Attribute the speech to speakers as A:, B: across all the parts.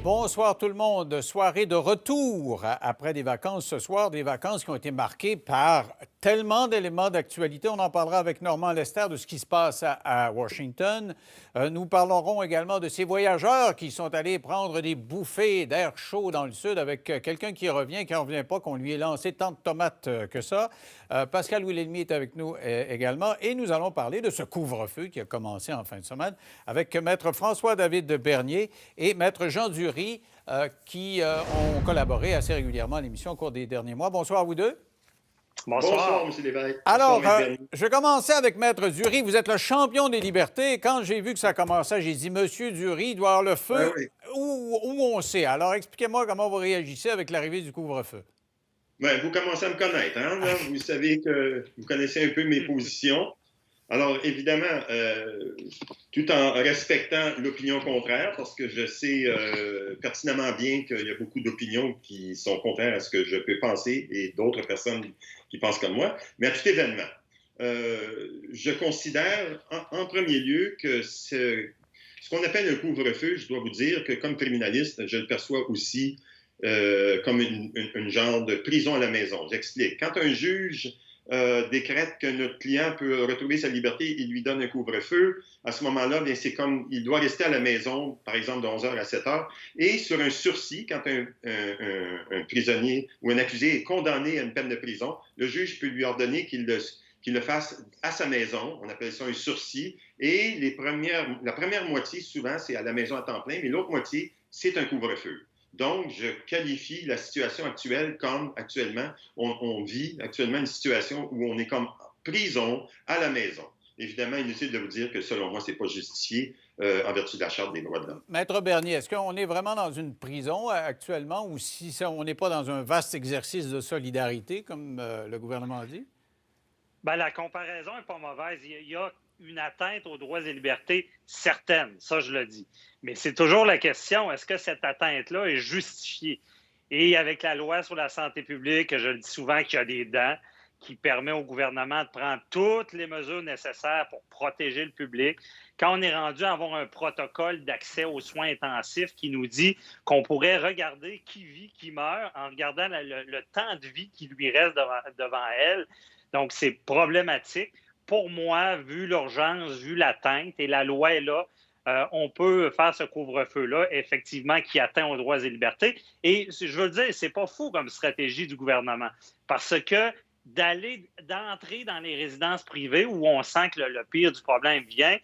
A: Bonsoir tout le monde. Soirée de retour après des vacances ce soir, des vacances qui ont été marquées par tellement d'éléments d'actualité. On en parlera avec Normand Lester de ce qui se passe à Washington. Nous parlerons également de ces voyageurs qui sont allés prendre des bouffées d'air chaud dans le sud avec quelqu'un qui revient, qui n'en revient pas, qu'on lui ait lancé tant de tomates que ça. Pascal Louis-L'Ennemi est avec nous également. Et nous allons parler de ce couvre-feu qui a commencé en fin de semaine avec Maître François-David Bernier et Maître Jean Dury qui ont collaboré assez régulièrement à l'émission au cours des derniers mois. Bonsoir à vous deux.
B: Bonsoir, M. Lévesque.
A: Alors, je commençais avec Maître Dury. Vous êtes le champion des libertés. Quand j'ai vu que ça commençait, j'ai dit, Monsieur Dury, il doit avoir le feu où on sait. Alors, expliquez-moi comment vous réagissez avec l'arrivée du couvre-feu.
B: Bien, vous commencez à me connaître. Hein, là? Vous savez que vous connaissez un peu mes positions. Alors, évidemment, tout en respectant l'opinion contraire, parce que je sais pertinemment bien qu'il y a beaucoup d'opinions qui sont contraires à ce que je peux penser et d'autres personnes qui pensent comme moi, mais à tout événement. Je considère en premier lieu que ce qu'on appelle un couvre-feu, je dois vous dire que comme criminaliste, je le perçois aussi comme une genre de prison à la maison. J'explique. Quand un juge décrète que notre client peut retrouver sa liberté, il lui donne un couvre-feu. À ce moment-là, bien, c'est comme il doit rester à la maison, par exemple, de 11h à 7h. Et sur un sursis, quand un prisonnier ou un accusé est condamné à une peine de prison, le juge peut lui ordonner qu'il le fasse à sa maison. On appelle ça un sursis. Et la première moitié, souvent, c'est à la maison à temps plein, mais l'autre moitié, c'est un couvre-feu. Donc, je qualifie la situation actuelle comme, actuellement, on vit actuellement une situation où on est comme prison à la maison. Évidemment, inutile de vous dire que, selon moi, ce n'est pas justifié en vertu de la Charte des droits de l'homme.
A: Maître Bernier, est-ce qu'on est vraiment dans une prison actuellement ou si on n'est pas dans un vaste exercice de solidarité, comme le gouvernement a dit?
C: Bien, la comparaison n'est pas mauvaise. Il y a une atteinte aux droits et libertés certaine, ça je le dis. Mais c'est toujours la question, est-ce que cette atteinte-là est justifiée? Et avec la loi sur la santé publique, je le dis souvent qu'il y a des dents, qui permet au gouvernement de prendre toutes les mesures nécessaires pour protéger le public. Quand on est rendu à avoir un protocole d'accès aux soins intensifs qui nous dit qu'on pourrait regarder qui vit, qui meurt, en regardant le temps de vie qui lui reste devant elle. Donc, c'est problématique. Pour moi, vu l'urgence, vu l'atteinte, et la loi est là, on peut faire ce couvre-feu-là, effectivement, qui atteint aux droits et libertés. Et je veux dire, c'est pas fou comme stratégie du gouvernement, parce que d'entrer dans les résidences privées où on sent que le pire du problème vient,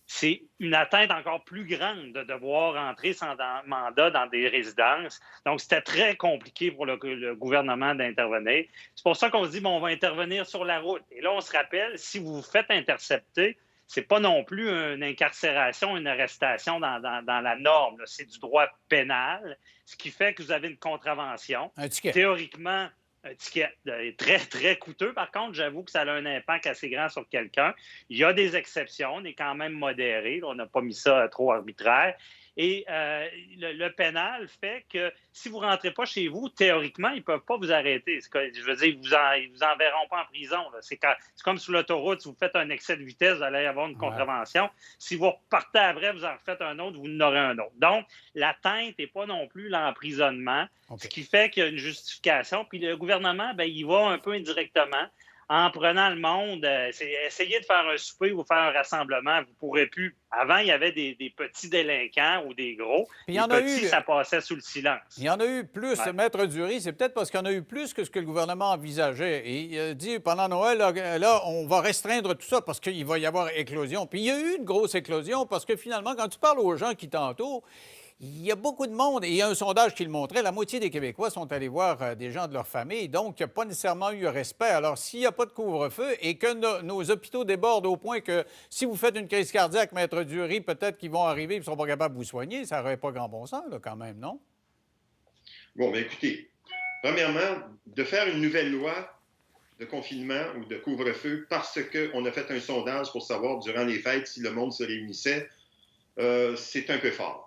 C: c'est une atteinte encore plus grande de devoir entrer sans mandat dans des résidences. Donc, c'était très compliqué pour le gouvernement d'intervenir. C'est pour ça qu'on se dit, bon, on va intervenir sur la route. Et là, on se rappelle, si vous vous faites intercepter, c'est pas non plus une incarcération, une arrestation dans la norme. C'est du droit pénal, ce qui fait que vous avez une contravention.
A: Un ticket.
C: Théoriquement, un ticket très, très coûteux. Par contre, j'avoue que ça a un impact assez grand sur quelqu'un. Il y a des exceptions, on est quand même modéré. On n'a pas mis ça trop arbitraire. Et le pénal fait que si vous ne rentrez pas chez vous, théoriquement, ils ne peuvent pas vous arrêter. Je veux dire, ils ne vous enverront pas en prison. C'est comme sur l'autoroute, si vous faites un excès de vitesse, vous allez avoir une contravention. Si vous repartez après, vous en refaites un autre, vous en aurez un autre. Donc, l'atteinte n'est pas non plus l'emprisonnement, ce qui fait qu'il y a une justification. Puis le gouvernement, bien, il va un peu indirectement. En prenant le monde, essayez de faire un souper ou faire un rassemblement. Vous ne pourrez plus. Avant, il y avait des petits délinquants ou des gros. Les petits, ça passait sous le silence.
A: Il y en a eu plus. Ouais. Maître Dury, c'est peut-être parce qu'il y en a eu plus que ce que le gouvernement envisageait. Et il a dit, pendant Noël, là, on va restreindre tout ça parce qu'il va y avoir éclosion. Puis il y a eu une grosse éclosion parce que finalement, quand tu parles aux gens qui t'entourent, il y a beaucoup de monde, et il y a un sondage qui le montrait, la moitié des Québécois sont allés voir des gens de leur famille, donc il n'y a pas nécessairement eu respect. Alors, s'il n'y a pas de couvre-feu et que nos hôpitaux débordent au point que si vous faites une crise cardiaque, Maître Dury, peut-être qu'ils vont arriver et ils ne seront pas capables de vous soigner, ça n'aurait pas grand bon sens, là, quand même, non?
B: Bon, bien écoutez, premièrement, de faire une nouvelle loi de confinement ou de couvre-feu parce qu'on a fait un sondage pour savoir, durant les fêtes, si le monde se réunissait, c'est un peu fort.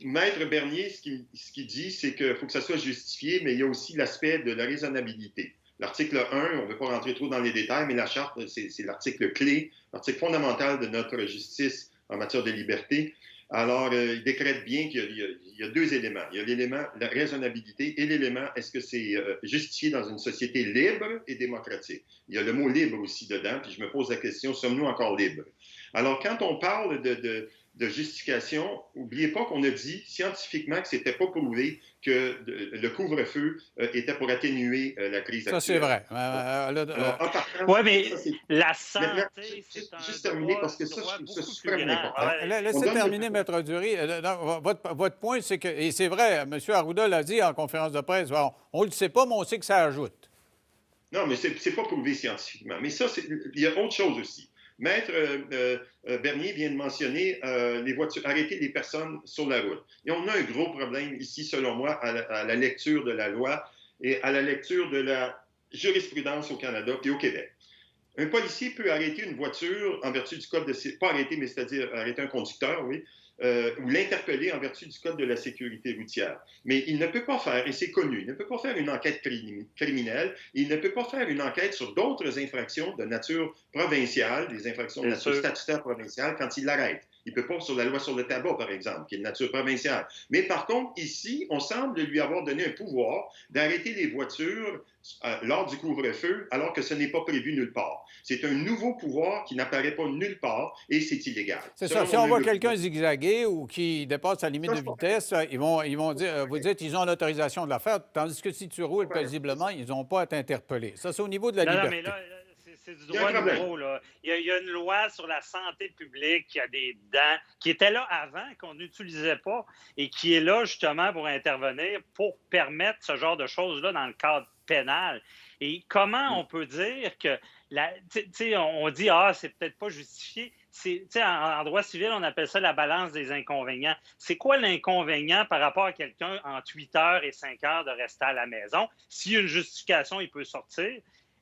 B: Maître Bernier, ce qu'il dit, c'est qu'il faut que ça soit justifié, mais il y a aussi l'aspect de la raisonnabilité. L'article 1, on ne veut pas rentrer trop dans les détails, mais la Charte, c'est l'article clé, l'article fondamental de notre justice en matière de liberté. Alors, il décrète bien qu'il y a deux éléments. Il y a l'élément la raisonnabilité et l'élément est-ce que c'est justifié dans une société libre et démocratique. Il y a le mot libre aussi dedans, puis je me pose la question, sommes-nous encore libres? Alors, quand on parle de justification, n'oubliez pas qu'on a dit scientifiquement que ce n'était pas prouvé que le couvre-feu était pour atténuer la crise actuelle.
A: Ça, c'est vrai.
C: Oui, mais la santé, c'est
B: juste terminer parce que ça, je trouve ça suprêmement important.
A: Laissez terminer, Maître Dury. Votre point, c'est que, et c'est vrai, M. Arruda l'a dit en conférence de presse, on ne le sait pas, mais on sait que ça ajoute.
B: Non, mais c'est pas prouvé scientifiquement. Mais ça, il y a autre chose aussi. Maître Bernier vient de mentionner les voitures, arrêter les personnes sur la route. Et on a un gros problème ici, selon moi, à la lecture de la loi et à la lecture de la jurisprudence au Canada et au Québec. Un policier peut arrêter une voiture en vertu du code de... Pas arrêter, mais c'est-à-dire arrêter un conducteur, oui, ou l'interpeller en vertu du code de la sécurité routière. Mais il ne peut pas faire, et c'est connu, il ne peut pas faire une enquête criminelle, il ne peut pas faire une enquête sur d'autres infractions de nature provinciale, des infractions de nature statutaire provinciale, quand il l'arrête. Il ne peut pas sur la loi sur le tabac, par exemple, qui est de nature provinciale. Mais par contre, ici, on semble lui avoir donné un pouvoir d'arrêter les voitures lors du couvre-feu, alors que ce n'est pas prévu nulle part. C'est un nouveau pouvoir qui n'apparaît pas nulle part et c'est illégal.
A: C'est ça. Si on voit quelqu'un zigzaguer ou qui dépasse sa limite de vitesse, ils vont dire, vous dites qu'ils ont l'autorisation de la faire, tandis que si tu roules paisiblement, ils n'ont pas à t'interpeller. Ça, c'est au niveau de la liberté.
C: Non, mais là, c'est du droit nouveau. Là. Il y a une loi sur la santé publique qui a des dents, qui était là avant, qu'on n'utilisait pas, et qui est là justement pour intervenir, pour permettre ce genre de choses-là dans le cadre pénal. Et comment on peut dire que, on dit, c'est peut-être pas justifié. En droit civil, on appelle ça la balance des inconvénients. C'est quoi l'inconvénient par rapport à quelqu'un entre 8 heures et 5 heures de rester à la maison? S'il y a une justification, il peut sortir.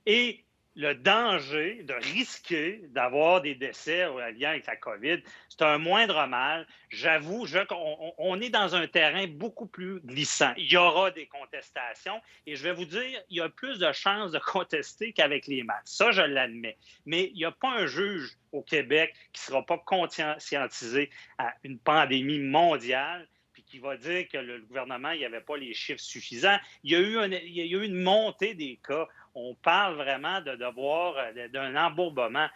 C: Et le danger de risquer d'avoir des décès en lien avec la COVID, c'est un moindre mal. J'avoue qu'on est dans un terrain beaucoup plus glissant. Il y aura des contestations et je vais vous dire, il y a plus de chances de contester qu'avec les maths. Ça, je l'admets. Mais il n'y a pas un juge au Québec qui ne sera pas conscientisé à une pandémie mondiale puis qui va dire que le gouvernement n'y avait pas les chiffres suffisants. Il y a eu une montée des cas. On parle vraiment d'un embourbement.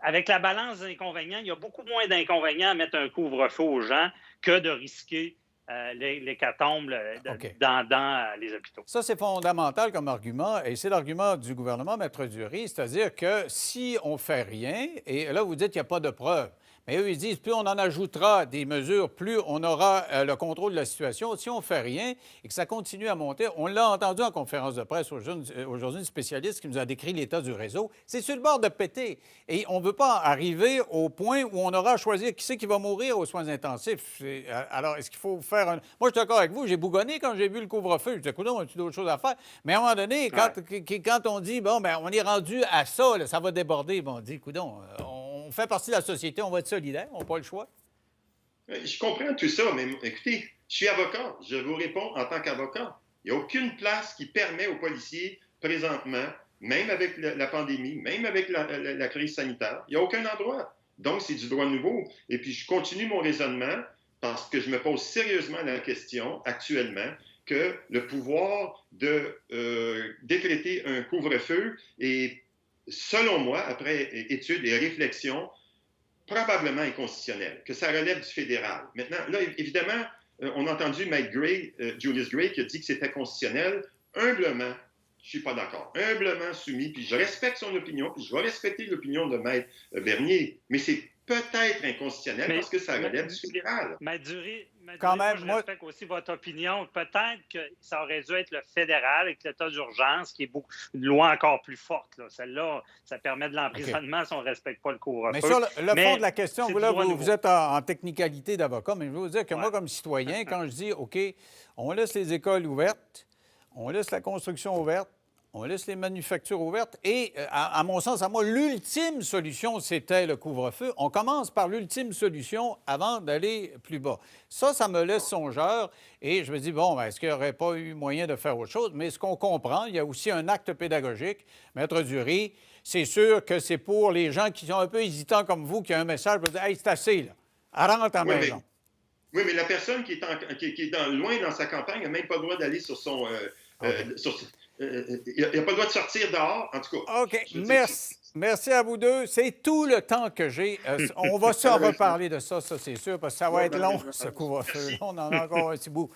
C: Avec la balance des inconvénients, il y a beaucoup moins d'inconvénients à mettre un couvre-feu aux gens que de risquer l'hécatombe dans les hôpitaux.
A: Ça, c'est fondamental comme argument, et c'est l'argument du gouvernement, Maître Dury, c'est-à-dire que si on ne fait rien, et là, vous dites qu'il n'y a pas de preuves, mais eux, ils disent, plus on en ajoutera des mesures, plus on aura le contrôle de la situation. Si on ne fait rien et que ça continue à monter, on l'a entendu en conférence de presse aujourd'hui, un spécialiste qui nous a décrit l'état du réseau, c'est sur le bord de péter. Et on ne veut pas arriver au point où on aura à choisir qui c'est qui va mourir aux soins intensifs. Alors, est-ce qu'il faut faire un... Moi, je suis d'accord avec vous, j'ai bougonné quand j'ai vu le couvre-feu. Je disais, écoute, on a-tu d'autres choses à faire? Mais à un moment donné, quand on dit, bon, bien, on est rendu à ça, là, ça va déborder, bon, on dit, écoute, on fait partie de la société, on va être solidaire, on n'a pas le choix.
B: Je comprends tout ça, mais écoutez, je suis avocat, je vous réponds en tant qu'avocat. Il n'y a aucune place qui permet aux policiers, présentement, même avec la pandémie, même avec la crise sanitaire, il n'y a aucun endroit. Donc, c'est du droit nouveau. Et puis, je continue mon raisonnement parce que je me pose sérieusement la question, actuellement, que le pouvoir de décréter un couvre-feu est, selon moi, après études et réflexions, probablement inconstitutionnel, que ça relève du fédéral. Maintenant, là, évidemment, on a entendu Mike Gray, Julius Gray, qui a dit que c'était constitutionnel. Humblement, je ne suis pas d'accord. Humblement soumis, puis je respecte son opinion, puis je vais respecter l'opinion de Maître Bernier, mais c'est peut-être inconstitutionnel parce que ça relève du fédéral.
C: Maître Dury, je respecte aussi votre opinion. Peut-être que ça aurait dû être le fédéral avec l'état d'urgence, qui est une loi encore plus forte. Là. Celle-là, ça permet de l'emprisonnement si on ne respecte pas le couvre-feu.
A: Mais sur le fond de la question, vous êtes en technicalité d'avocat, mais je veux vous dire que moi, comme citoyen, quand je dis, OK, on laisse les écoles ouvertes, on laisse la construction ouverte, on laisse les manufactures ouvertes et, à mon sens, à moi, l'ultime solution, c'était le couvre-feu. On commence par l'ultime solution avant d'aller plus bas. Ça me laisse songeur et je me dis, bon, est-ce qu'il n'y aurait pas eu moyen de faire autre chose? Mais ce qu'on comprend, il y a aussi un acte pédagogique. Maître Dury, c'est sûr que c'est pour les gens qui sont un peu hésitants comme vous, qui ont un message pour dire, hey, c'est assez, là. Elle rentre à la
B: Oui,
A: maison.
B: Oui, mais la personne qui est loin dans sa campagne n'a même pas le droit d'aller sur son... il n'a pas le droit de sortir dehors, en tout cas.
A: OK. Merci à vous deux. C'est tout le temps que j'ai. On va s'en reparler de ça, c'est sûr, parce que ça va être long, ce couvre-feu. On en a encore un petit bout.